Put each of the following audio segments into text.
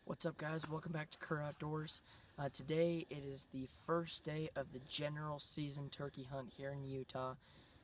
What's up, guys? Welcome back to Kerr Outdoors. Today it is the first day of the general season turkey hunt here in Utah.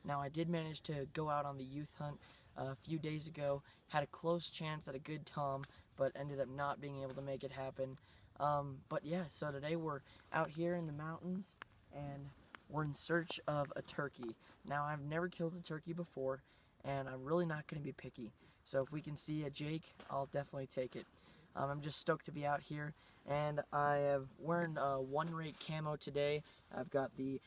Now, I did manage to go out on the youth hunt a few days ago, had a close chance at a good tom, but ended up not being able to make it happen. But yeah, so today we're out here in the mountains and we're in search of a turkey. Now, I've never killed a turkey before and I'm really not going to be picky. So if we can see a Jake, I'll definitely take it. I'm just stoked to be out here, and I have wearing one rate camo today. I've got the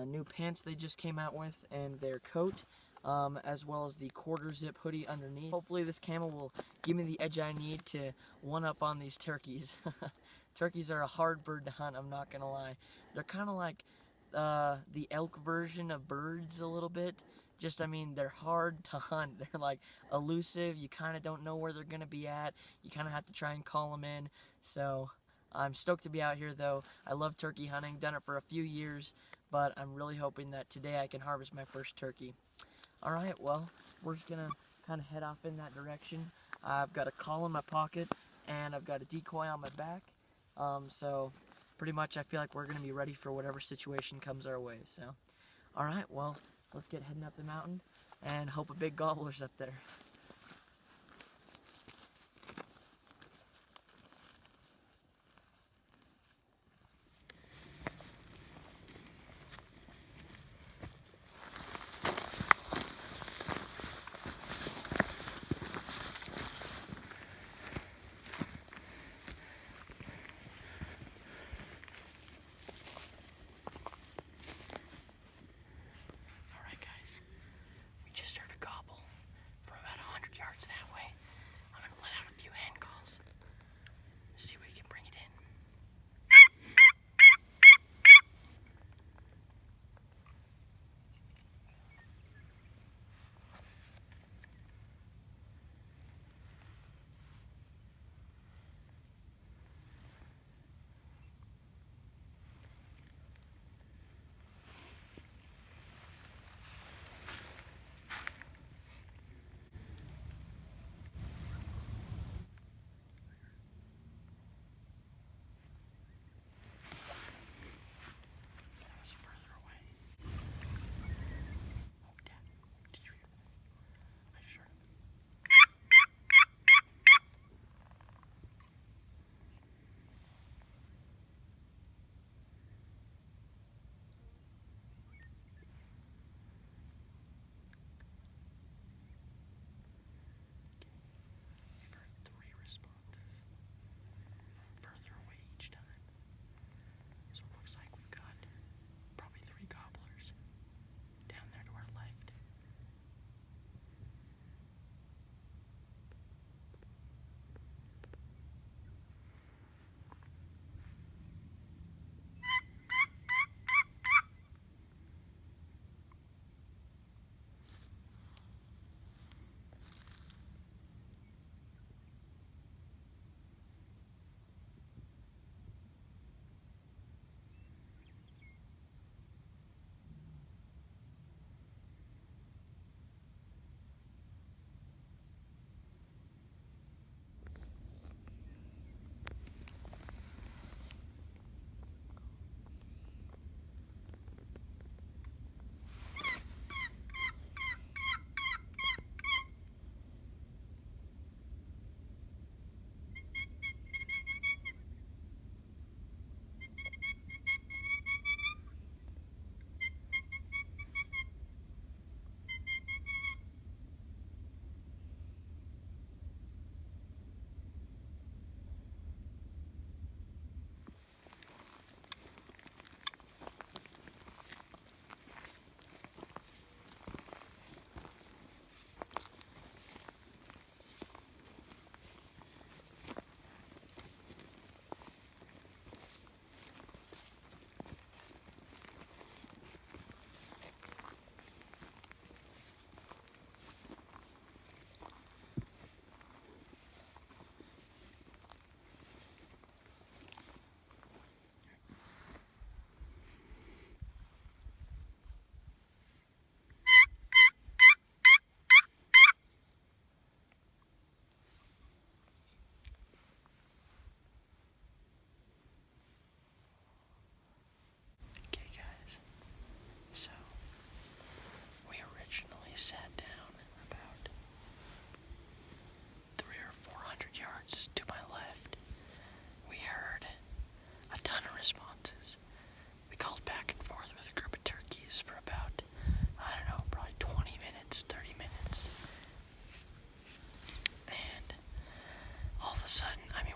new pants they just came out with and their coat, as well as the quarter zip hoodie underneath. Hopefully this camo will give me the edge I need to one up on these turkeys. Turkeys are a hard bird to hunt, I'm not gonna lie. They're kind of like the elk version of birds a little bit. They're hard to hunt. They're like elusive. You kind of don't know where they're going to be at. You kind of have to try and call them in. So I'm stoked to be out here, though. I love turkey hunting. Done it for a few years, but I'm really hoping that today I can harvest my first turkey. All right, well, we're just going to kind of head off in that direction. I've got a call in my pocket, and I've got a decoy on my back. So pretty much I feel like we're going to be ready for whatever situation comes our way. So, all right, well, let's get heading up the mountain and hope a big gobbler's up there. Alright, guys, we just heard a gobble from about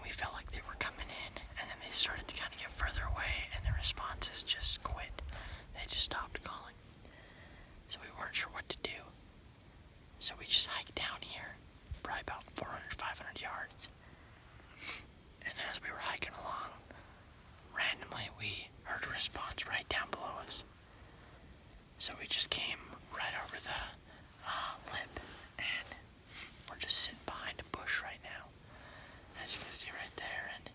we felt like they were coming in, and then they started to kind of get further away, and the responses just quit. They just stopped calling. So we weren't sure what to do. So we just hiked down here, probably about 400, 500 yards. And as we were hiking along, randomly we heard a response right down below us. So we just came right over the lip, and we're just sitting behind a bush right now, as you can see right there. And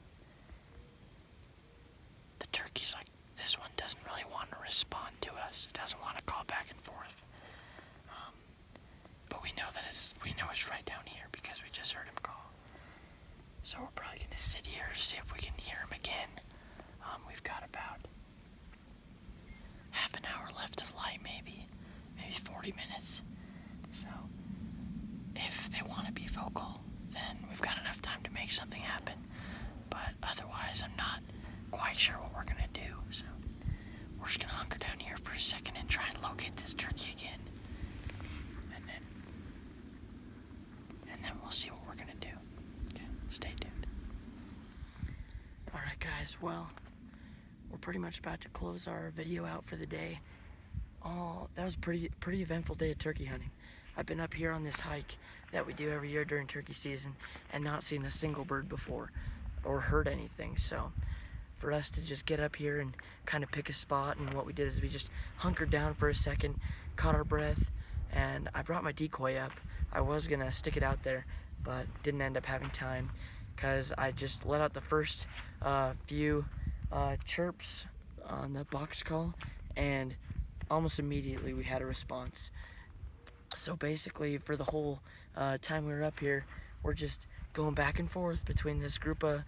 the turkey's like, this one doesn't really want to respond to us. It doesn't want to call back and forth. But we know it's right down here because we just heard him call. So we're probably gonna sit here to see if we can hear him again. We've got about half an hour left of light, maybe 40 minutes. So if they want to be vocal, then we've got enough time to make something happen. But otherwise, I'm not quite sure what we're gonna do. So we're just gonna hunker down here for a second and try and locate this turkey again. And then we'll see what we're gonna do. Okay, stay tuned. Alright guys, well, we're pretty much about to close our video out for the day. Oh, that was a pretty eventful day of turkey hunting. I've been up here on this hike that we do every year during turkey season and not seen a single bird before or heard anything. So for us to just get up here and kind of pick a spot, and what we did is we just hunkered down for a second, caught our breath, and I brought my decoy up. I was gonna stick it out there, but didn't end up having time because I just let out the first few chirps on the box call, and almost immediately we had a response. So basically, for the whole time we were up here, we're just going back and forth between this group of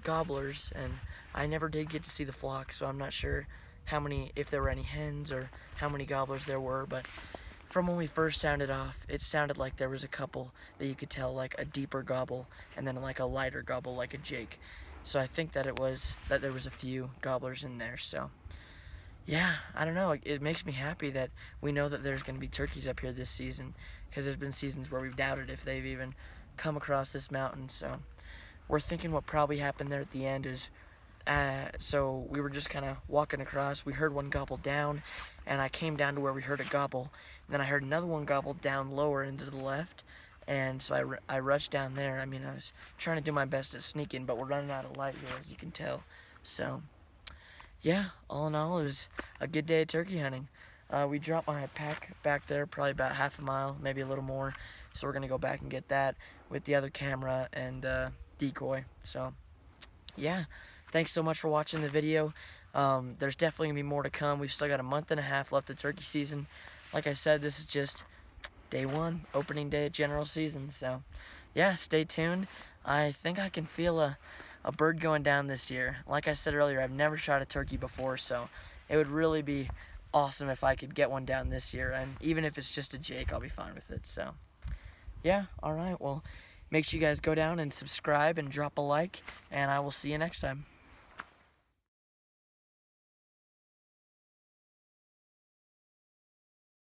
gobblers, and I never did get to see the flock, so I'm not sure if there were any hens or how many gobblers there were, but from when we first sounded off, it sounded like there was a couple that you could tell, like a deeper gobble and then like a lighter gobble like a jake. So I think that there was a few gobblers in there. So yeah, I don't know, it makes me happy that we know that there's going to be turkeys up here this season, because there's been seasons where we've doubted if they've even come across this mountain. So we're thinking what probably happened there at the end is so we were just kind of walking across, we heard one gobble down, and I came down to where we heard a gobble, and then I heard another one gobble down lower into the left, and so I rushed down there. I mean, I was trying to do my best at sneaking, but we're running out of light here, as you can tell. So yeah, all in all, it was a good day of turkey hunting. We dropped my pack back there, probably about half a mile, maybe a little more, so we're gonna go back and get that with the other camera and decoy. So yeah, thanks so much for watching the video. There's definitely gonna be more to come. We've still got a month and a half left of turkey season. Like I said, this is just day one, opening day of general season. So yeah, stay tuned. I think I can feel a bird going down this year. Like I said earlier, I've never shot a turkey before, so it would really be awesome if I could get one down this year. And even if it's just a jake, I'll be fine with it. So yeah, all right, well, make sure you guys go down and subscribe and drop a like, and I will see you next time.